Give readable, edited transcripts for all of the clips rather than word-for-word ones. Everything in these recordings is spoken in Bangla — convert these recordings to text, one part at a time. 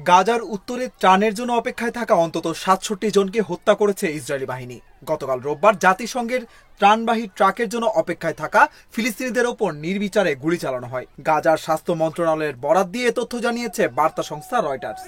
গাজার উত্তরে ত্রাণের জন্য অপেক্ষায় থাকা অন্তত ৬৭ জনকে হত্যা করেছে ইসরায়েলি বাহিনী। গতকাল রোববার জাতিসংঘের ত্রাণবাহী ট্রাকের জন্য অপেক্ষায় থাকা ফিলিস্তিনিদের ওপর নির্বিচারে গুলি চালানো হয়। গাজার স্বাস্থ্য মন্ত্রণালয়ের বরাত দিয়ে তথ্য জানিয়েছে বার্তা সংস্থা রয়টার্স।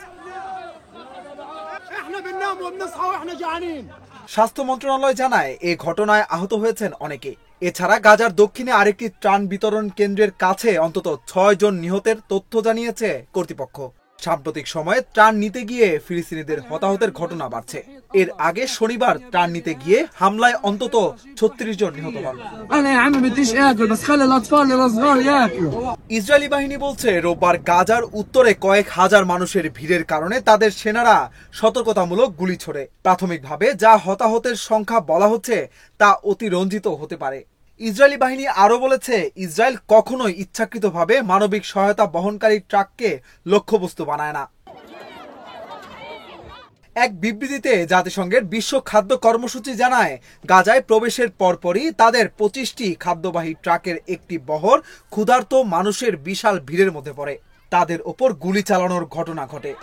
স্বাস্থ্য মন্ত্রণালয় জানায়, এ ঘটনায় আহত হয়েছেন অনেকে। এছাড়া গাজার দক্ষিণে আরেকটি ত্রাণ বিতরণ কেন্দ্রের কাছে অন্তত ৬ জন নিহতের তথ্য জানিয়েছে কর্তৃপক্ষ। সাম্প্রতিক সময়ে ত্রাণ নিতে গিয়ে ফিলিস্তিনিদের হতাহতের ঘটনা বাড়ছে। এর আগে শনিবার ত্রাণ নিতে গিয়ে হামলায় অন্তত ৩৬ জন নিহত হন। ইসরায়েলি বাহিনী বলছে, রোববার গাজার উত্তরে কয়েক হাজার মানুষের ভিড়ের কারণে তাদের সেনারা সতর্কতামূলক গুলি ছোড়ে। প্রাথমিকভাবে যা হতাহতের সংখ্যা বলা হচ্ছে তা অতিরঞ্জিত হতে পারে। ইসরায়েলি বাহিনী আরও বলেছে, ইসরায়েল কখনোই ইচ্ছাকৃতভাবে মানবিক সহায়তা বহনকারী ট্রাককে লক্ষ্যবস্তু বানায় না। এক বিবৃতিতে জাতিসংঘের বিশ্ব খাদ্য কর্মসূচি জানায়, গাজায় প্রবেশের পরপরই তাদের ২৫টি খাদ্যবাহী ট্রাকের একটি বহর ক্ষুধার্ত মানুষের বিশাল ভিড়ের মধ্যে পড়ে। তাদের ওপর গুলি চালানোর ঘটনা ঘটে।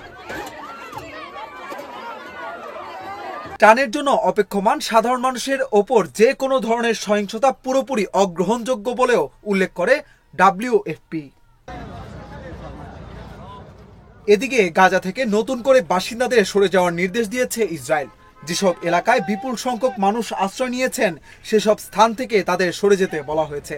ত্রাণের জন্য অপেক্ষমান সাধারণ মানুষের ওপর যে কোনো ধরনের সহিংসতা পুরোপুরি অগ্রহণযোগ্য বলেও উল্লেখ করে WFP। এদিকে গাজা থেকে নতুন করে বাসিন্দাদের সরে যাওয়ার নির্দেশ দিয়েছে ইসরায়েল। যেসব এলাকায় বিপুল সংখ্যক মানুষ আশ্রয় নিয়েছেন সেসব স্থান থেকে তাদের সরে যেতে বলা হয়েছে।